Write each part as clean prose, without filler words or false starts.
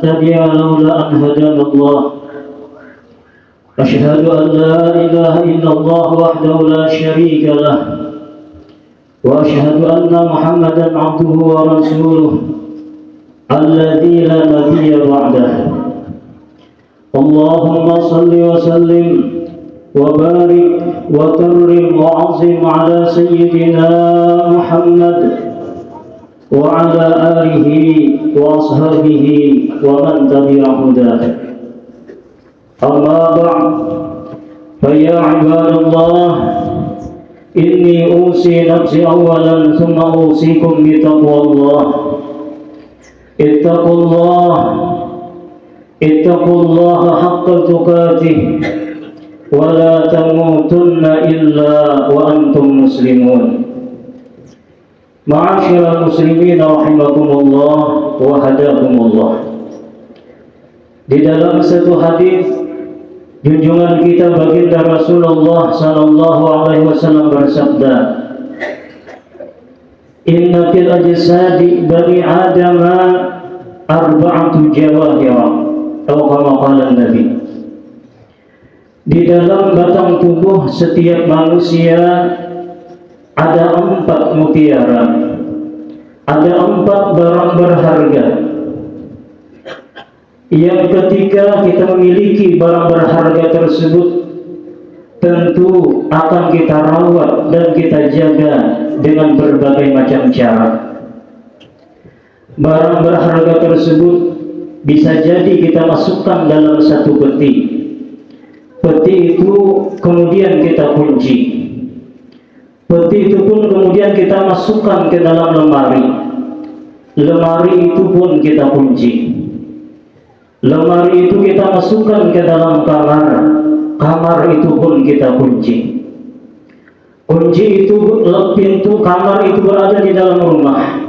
نهتدي لولا أن هدانا الله. أشهد أن لا إله إلا الله وحده لا شريك له، وأشهد أن محمدا عبده ورسوله الذي لا نبي بعده. اللهم صل وسلم وبارك وكرم وعظم على سيدنا محمد وعلى آله وأصحابه ومن تبع هداه. أما بعد، فيا عباد الله، إني أوصي نفسي أولا ثم أوصيكم بتقوى الله. اتقوا الله حق تقاته ولا تموتن إلا وأنتم مسلمون. Ma'asyiral muslimin rahimakumullah wa hadakumullah. Di dalam satu hadis, junjungan kita baginda Rasulullah sallallahu alaihi wasallam bersabda, "Inna fil ajsadi bani Adam arba'atu jawahir," atau kama qala Nabi. Di dalam batang tubuh setiap manusia ada 4 mutiara, ada 4 barang berharga. Yang ketika kita memiliki barang berharga tersebut, tentu akan kita rawat dan kita jaga dengan berbagai macam cara. Barang berharga tersebut bisa jadi kita masukkan dalam satu peti. Peti itu kemudian kita kunci. Peti itu pun kemudian kita masukkan ke dalam lemari. Lemari itu pun kita kunci. Lemari itu kita masukkan ke dalam kamar. Kamar itu pun kita kunci. Kunci itu, pintu kamar itu berada di dalam rumah.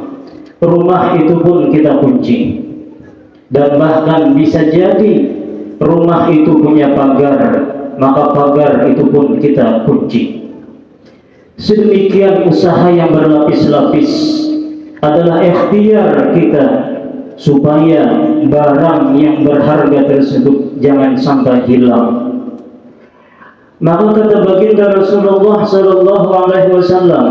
Rumah itu pun kita kunci. Dan bahkan bisa jadi rumah itu punya pagar, maka pagar itu pun kita kunci. Sedemikian usaha yang berlapis-lapis adalah ikhtiar kita supaya barang yang berharga tersebut jangan sampai hilang. Maka kata baginda Rasulullah sallallahu alaihi wasallam,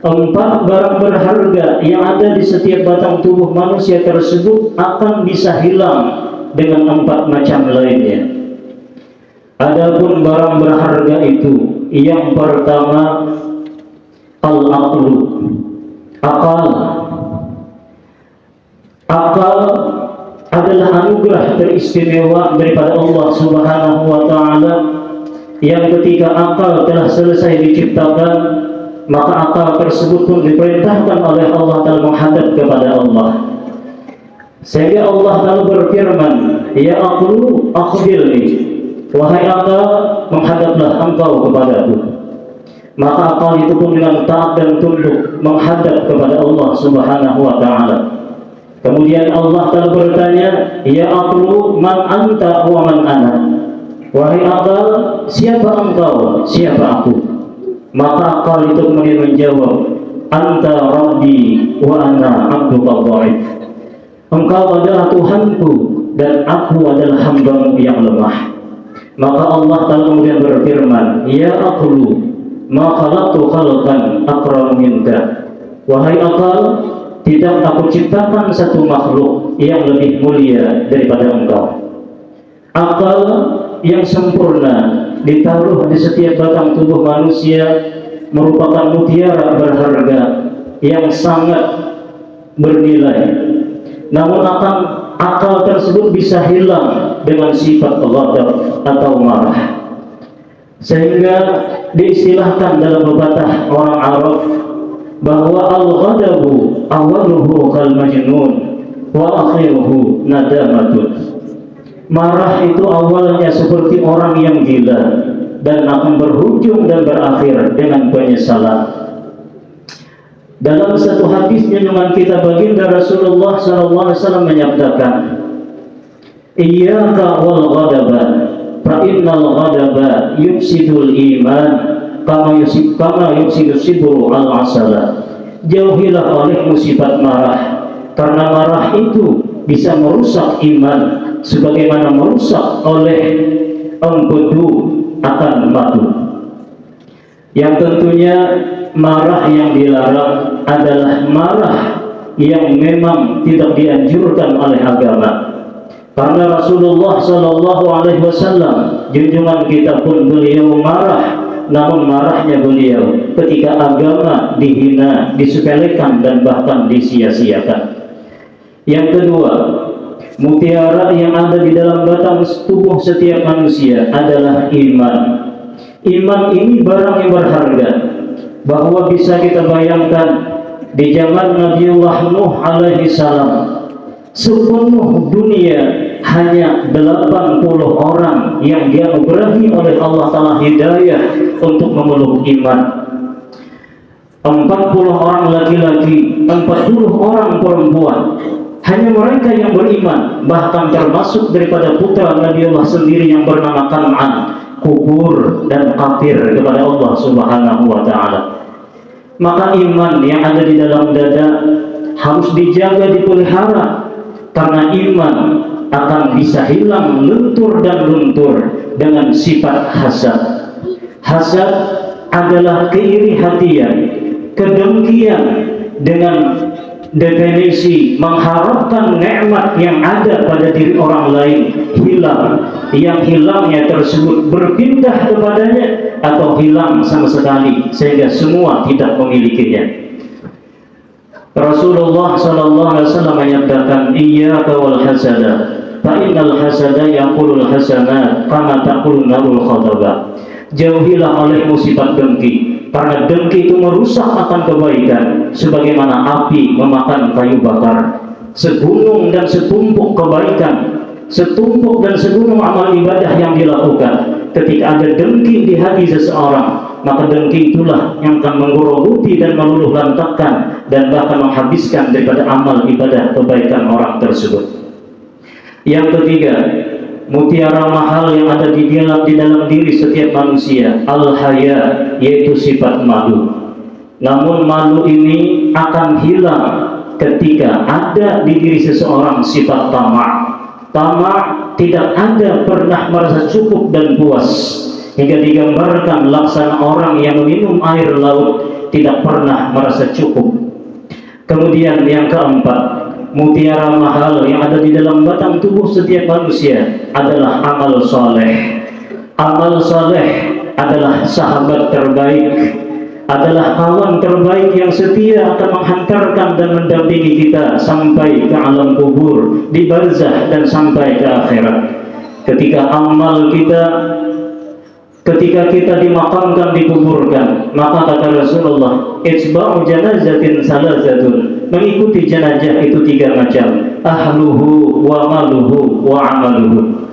4 barang berharga yang ada di setiap batang tubuh manusia tersebut akan bisa hilang dengan 4 macam lainnya. Adapun barang berharga itu, yang pertama al-aqlu, akal. Akal adalah anugerah teristimewa daripada Allah Subhanahu wa taala, yang ketika akal telah selesai diciptakan, maka akal tersebut pun diperintahkan oleh Allah Ta'ala menghadap kepada Allah. Sehingga Allah Ta'ala berfirman, "Ya aqlu akhbirni," wahai akal, menghadaplah engkau kepadaku. Maka akal itu pun dengan taat dan tunduk menghadap kepada Allah Subhanahu wa taala. Kemudian Allah Ta'ala bertanya, "Ya aqlu man anta wa man ana," wahai akal, siapa engkau, siapa aku? Maka akal itu kemudian menjawab, "Anta rabbi wa ana abduka dhaif." Engkau adalah Tuhanku dan aku adalah hambamu yang lemah. Maka Allah Ta'ala kemudian berfirman, "Ya aqlu ma khalaqtu khalqan akramu minka," wahai akal, tidak aku ciptakan satu makhluk yang lebih mulia daripada engkau. Akal yang sempurna ditaruh di setiap batang tubuh manusia merupakan mutiara berharga yang sangat bernilai. Namun akal tersebut bisa hilang dengan sifat ghadab atau marah. Sehingga diistilahkan dalam pepatah orang Arab bahwa al-ghadabu awaluhu kal majnun wa akhiruhu nadamatun. Marah itu awalnya seperti orang yang gila dan akan berujung dan berakhir dengan penyesalan. Dalam satu hadis junjungan kita baginda Rasulullah sallallahu alaihi wasallam menyabdakan, "Iyyaka wal ghadaba, fa innal ghadaba yufsidul iman kama yufsidus sibru al asala." Jauhilah olehmu sifat marah, karena marah itu bisa merusak iman sebagaimana merusak oleh empedu akan batu. Yang tentunya marah yang dilarang adalah marah yang memang tidak dianjurkan oleh agama. Karena Rasulullah Shallallahu Alaihi Wasallam, junjungan kita pun beliau marah, namun marahnya beliau ketika agama dihina, disepelekan dan bahkan disia-siakan. Yang kedua, mutiara yang ada di dalam batang tubuh setiap manusia adalah iman. Iman ini barang yang berharga, bahwa bisa kita bayangkan di zaman Nabiullah Nuh alaihi salam, sepenuh dunia hanya 80 orang yang dianugerahi oleh Allah Ta'ala hidayah untuk memeluk iman. 40 orang laki-laki, 40 orang perempuan, hanya mereka yang beriman. Bahkan termasuk daripada putra Nabiullah sendiri yang bernama Kan'an, kubur dan kafir kepada Allah Subhanahu wa Ta'ala. Maka iman yang ada di dalam dada harus dijaga, dipelihara, karena iman akan bisa hilang lentur dan luntur dengan sifat hasad. Hasad adalah keiri hatian, kedengkian dengan definisi mengharapkan nikmat yang ada pada diri orang lain hilang, yang hilangnya tersebut berpindah kepadanya atau hilang sama sekali sehingga semua tidak memilikinya. Rasulullah Sallallahu Alaihi Wasallam menyatakan, iyyaka wal hasada, fa innal hasada yaqulul hasanat kama taqulun narul khataba. Jauhilah olehmu sifat dengki, karena dengki itu merusak akan kebaikan sebagaimana api memakan kayu bakar. Segunung dan setumpuk kebaikan, setumpuk dan segunung amal ibadah yang dilakukan, ketika ada dengki di hati seseorang, maka dengki itulah yang akan menggerogoti dan meluluh lantakkan dan bahkan menghabiskan daripada amal ibadah kebaikan orang tersebut. Yang ketiga, mutiara mahal yang ada di dalam diri setiap manusia, al-haya, yaitu sifat malu. Namun malu ini akan hilang ketika ada di diri seseorang sifat tamak. Tamak tidak ada pernah merasa cukup dan puas, hingga digambarkan laksana orang yang meminum air laut tidak pernah merasa cukup. Kemudian yang keempat, mutiara mahal yang ada di dalam batang tubuh setiap manusia adalah amal soleh. Amal soleh adalah sahabat terbaik, adalah kawan terbaik yang setia akan menghantarkan dan mendampingi kita sampai ke alam kubur, di barzah dan sampai ke akhirat. Ketika amal kita, ketika kita dimakamkan, dikuburkan, maka kata Rasulullah, itsba'u janazatin salasatun, mengikuti jenazah itu 3 macam, ahluhu wa maluhu wa amaluhu,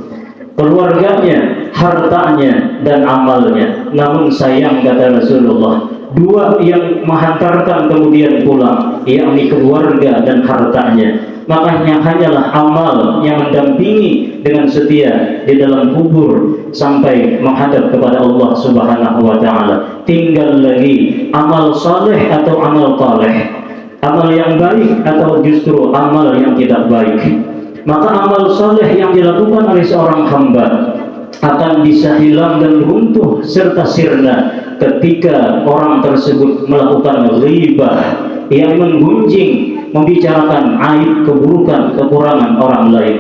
keluarganya, hartanya dan amalnya. Namun sayang kata Rasulullah, 2 yang menghantarkan kemudian pulang, yakni keluarga dan hartanya. Makanya hanyalah amal yang mendampingi dengan setia di dalam kubur sampai menghadap kepada Allah Subhanahu wa Ta'ala. Tinggal lagi amal saleh atau amal taleh, amal yang baik atau justru amal yang tidak baik. Maka amal saleh yang dilakukan oleh seorang hamba akan bisa hilang dan runtuh serta sirna ketika orang tersebut melakukan ghibah, yang menggunjing, membicarakan aib, keburukan, kekurangan orang lain.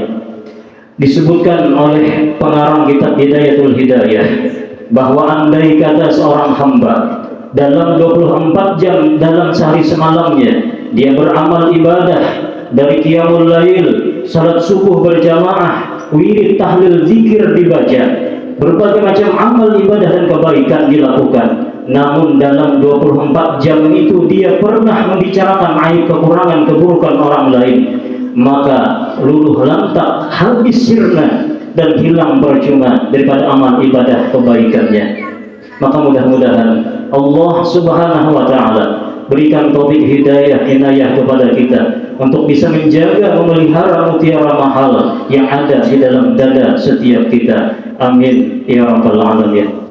Disebutkan oleh pengarang kitab Hidayatul Hidayah bahwa andai kata seorang hamba dalam 24 jam dalam sehari semalamnya dia beramal ibadah dari qiyamul lail, salat subuh berjamaah, wirid, tahlil, zikir dibaca, berbagai macam amal ibadah dan kebaikan dilakukan, namun dalam 24 jam itu dia pernah membicarakan aib, kekurangan, keburukan orang lain, maka luluh lantak, habis sirna dan hilang percuma daripada amal ibadah kebaikannya. Maka mudah-mudahan Allah Subhanahu wa Ta'ala berikan taufik hidayah, inayah kepada kita untuk bisa menjaga, memelihara mutiara mahal yang ada di dalam dada setiap kita. Amin ya rabbal alamin.